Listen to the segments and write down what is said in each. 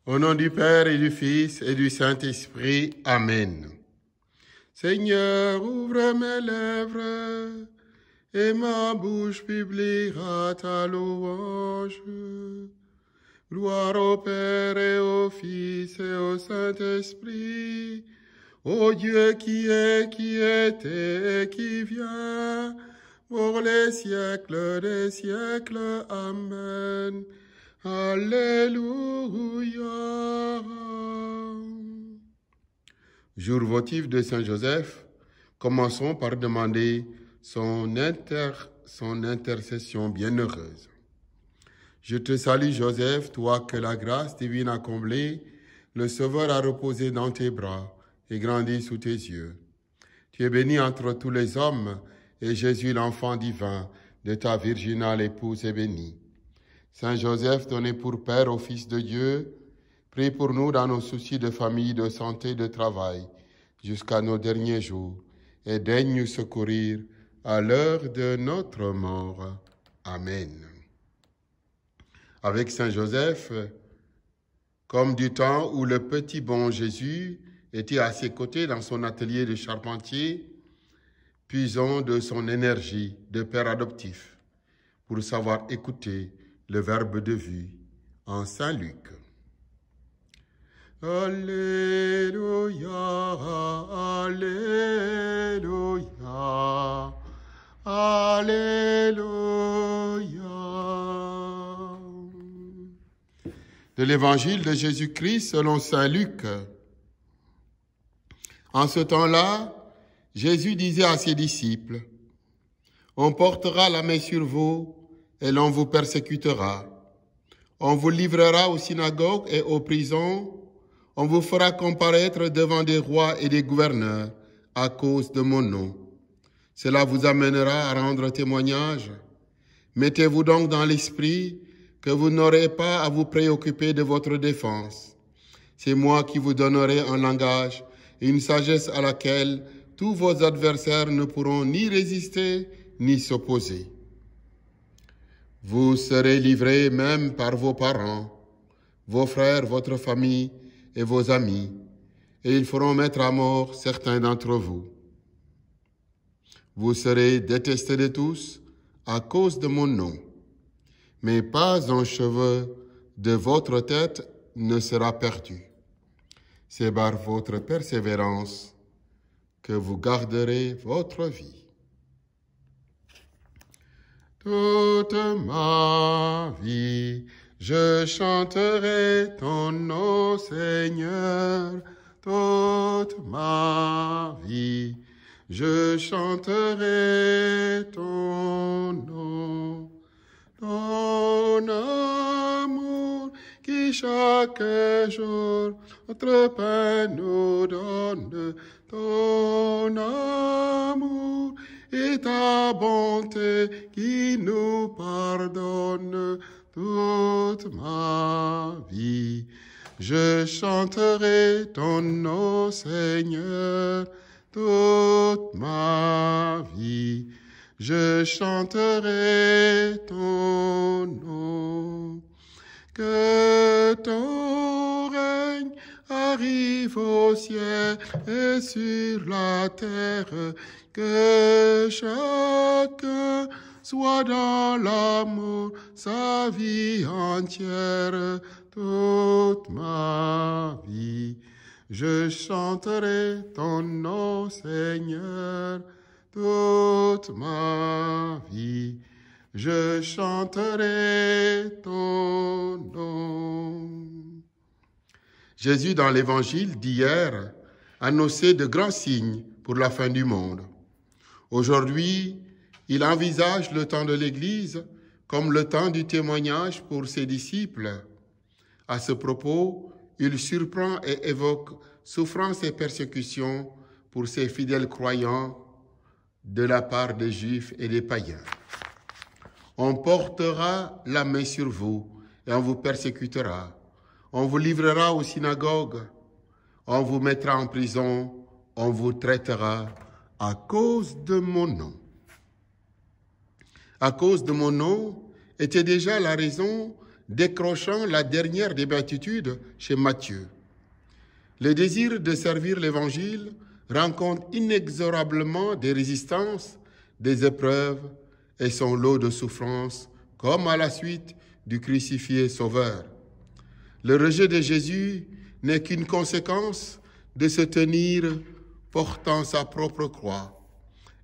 Au nom du Père et du Fils et du Saint-Esprit. Amen. Seigneur, ouvre mes lèvres et ma bouche publiera ta louange. Gloire au Père et au Fils et au Saint-Esprit, ô Dieu qui était et qui vient, pour les siècles des siècles. Amen. Alléluia. Jour votif de Saint Joseph, commençons par demander son intercession bienheureuse. Je te salue Joseph, toi que la grâce divine a comblé, le Sauveur a reposé dans tes bras et grandi sous tes yeux. Tu es béni entre tous les hommes, et Jésus, l'enfant divin de ta virginale épouse, est béni. Saint Joseph, donné pour Père au Fils de Dieu, prie pour nous dans nos soucis de famille, de santé, de travail, jusqu'à nos derniers jours, et daigne nous secourir à l'heure de notre mort. Amen. Avec Saint Joseph, comme du temps où le petit bon Jésus était à ses côtés dans son atelier de charpentier, puisons de son énergie de père adoptif pour savoir écouter le verbe de vie en Saint Luc. Alléluia, Alléluia, Alléluia. De l'évangile de Jésus-Christ selon Saint Luc. En ce temps-là, Jésus disait à ses disciples, « On portera la main sur vous et l'on vous persécutera. On vous livrera aux synagogues et aux prisons. On vous fera comparaître devant des rois et des gouverneurs à cause de mon nom. Cela vous amènera à rendre témoignage. Mettez-vous donc dans l'esprit que vous n'aurez pas à vous préoccuper de votre défense. C'est moi qui vous donnerai un langage et une sagesse à laquelle tous vos adversaires ne pourront ni résister ni s'opposer. Vous serez livrés même par vos parents, vos frères, votre famille et vos amis, et ils feront mettre à mort certains d'entre vous. Vous serez détestés de tous à cause de mon nom, mais pas un cheveu de votre tête ne sera perdu. C'est par votre persévérance que vous garderez votre vie. Toute ma vie, je chanterai ton nom, Seigneur. Toute ma vie, je chanterai ton nom. Ton amour qui chaque jour notre pain nous donne. Ton amour et ta bonté qui nous pardonne. Toute ma vie, je chanterai ton nom, Seigneur. Toute ma vie, je chanterai ton nom. Que ton règne arrive au ciel et sur la terre, que chacun soit dans l'amour, sa vie entière. Toute ma vie, je chanterai ton nom, Seigneur. Toute ma vie, je chanterai ton nom. Jésus, dans l'évangile d'hier, annonçait de grands signes pour la fin du monde. Aujourd'hui, il envisage le temps de l'Église comme le temps du témoignage pour ses disciples. À ce propos, il surprend et évoque souffrances et persécutions pour ses fidèles croyants de la part des Juifs et des païens. On portera la main sur vous et on vous persécutera. On vous livrera aux synagogues. On vous mettra en prison. On vous traitera à cause de mon nom. À cause de mon nom était déjà la raison décrochant la dernière des béatitudes chez Matthieu. Le désir de servir l'Évangile rencontre inexorablement des résistances, des épreuves et son lot de souffrances, comme à la suite du crucifié Sauveur. Le rejet de Jésus n'est qu'une conséquence de se tenir portant sa propre croix.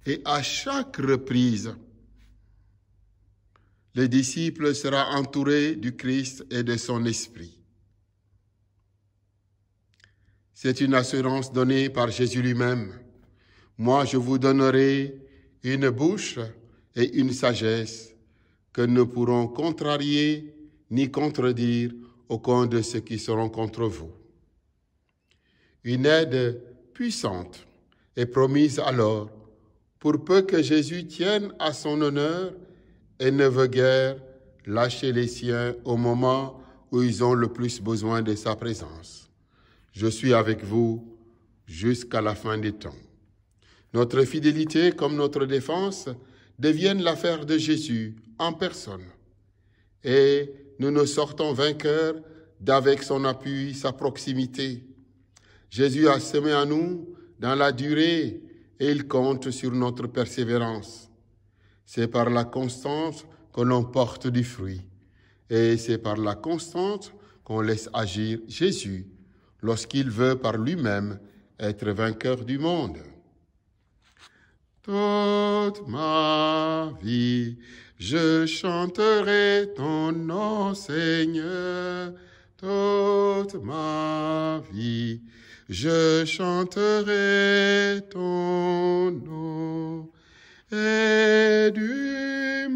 Et à chaque reprise, le disciple sera entouré du Christ et de son esprit. C'est une assurance donnée par Jésus lui-même. Moi, je vous donnerai une bouche et une sagesse que ne pourront contrarier ni contredire aucun de ceux qui seront contre vous. Une aide puissante est promise alors, pour peu que Jésus tienne à son honneur et ne veut guère lâcher les siens au moment où ils ont le plus besoin de sa présence. Je suis avec vous jusqu'à la fin des temps. Notre fidélité comme notre défense deviennent l'affaire de Jésus en personne. Et nous nous sortons vainqueurs d'avec son appui, sa proximité. Jésus a semé en nous dans la durée et il compte sur notre persévérance. C'est par la constance que l'on porte du fruit. Et c'est par la constance qu'on laisse agir Jésus lorsqu'il veut par lui-même être vainqueur du monde. Toute ma vie, je chanterai ton nom, Seigneur. Toute ma vie, je chanterai ton nom. Et du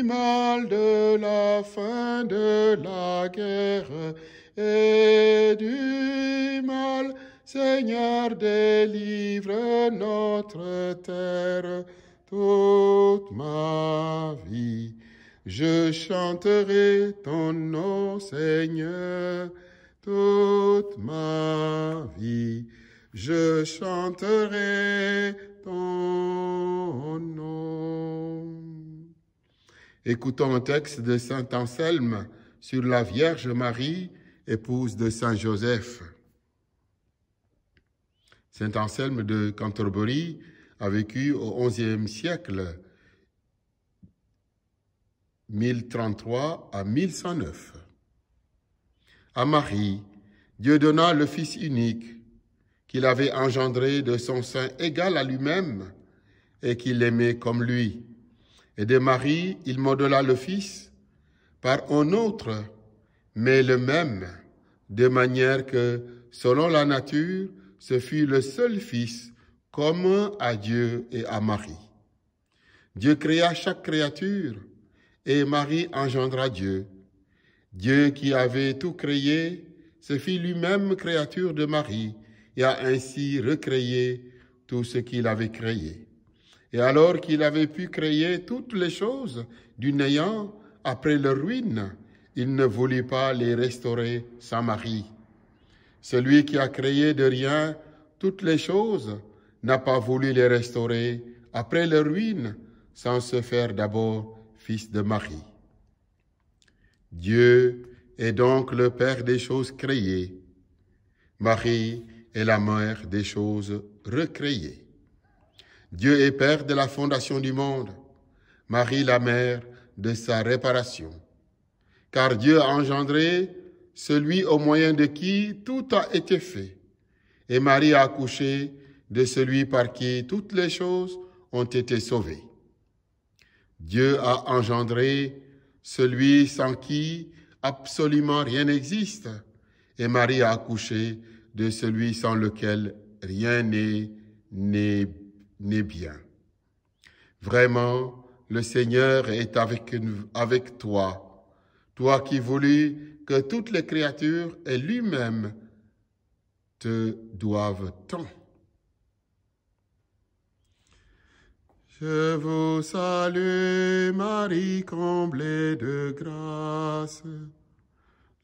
mal de la fin de la guerre, et du mal, Seigneur, délivre notre terre. Toute ma vie, je chanterai ton nom, Seigneur. Toute ma vie, je chanterai ton nom. Écoutons un texte de saint Anselme sur la Vierge Marie, épouse de saint Joseph. Saint Anselme de Canterbury a vécu au XIe siècle, 1033 à 1109. À Marie, Dieu donna le Fils unique qu'il avait engendré de son sein égal à lui-même et qu'il aimait comme lui. Et de Marie, il modela le Fils par un autre, mais le même, de manière que, selon la nature, ce fut le seul Fils commun à Dieu et à Marie. Dieu créa chaque créature et Marie engendra Dieu. Dieu qui avait tout créé se fit lui-même créature de Marie et a ainsi recréé tout ce qu'il avait créé. Et alors qu'il avait pu créer toutes les choses du néant après leur ruine, il ne voulut pas les restaurer sans Marie. Celui qui a créé de rien toutes les choses n'a pas voulu les restaurer après leur ruine sans se faire d'abord fils de Marie. Dieu est donc le Père des choses créées. Marie est la mère des choses recréées. Dieu est Père de la fondation du monde. Marie la mère de sa réparation. Car Dieu a engendré celui au moyen de qui tout a été fait. Et Marie a accouché de celui par qui toutes les choses ont été sauvées. Dieu a engendré celui sans qui absolument rien n'existe. Et Marie a accouché de celui sans lequel rien n'est bien. Vraiment, le Seigneur est avec toi, toi qui voulus que toutes les créatures et lui-même te doivent tant. Je vous salue, Marie, comblée de grâce.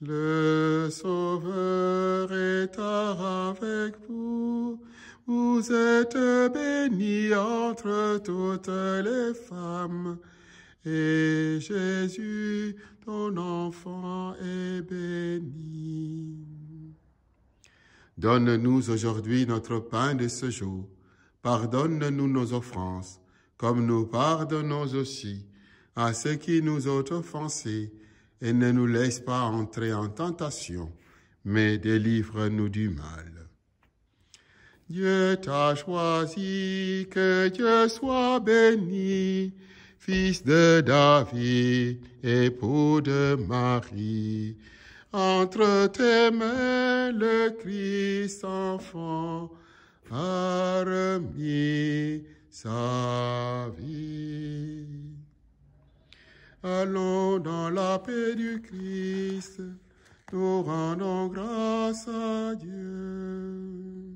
Le Sauveur est avec vous. Vous êtes bénie entre toutes les femmes. Et Jésus, ton enfant est béni. Donne-nous aujourd'hui notre pain de ce jour. Pardonne-nous nos offenses, comme nous pardonnons aussi à ceux qui nous ont offensés, et ne nous laisse pas entrer en tentation, mais délivre-nous du mal. Dieu t'a choisi, que Dieu soit béni, Fils de David, époux de Marie. Entre tes mains, le Christ enfant a remis sa vie. Allons dans la paix du Christ, nous rendons grâce à Dieu.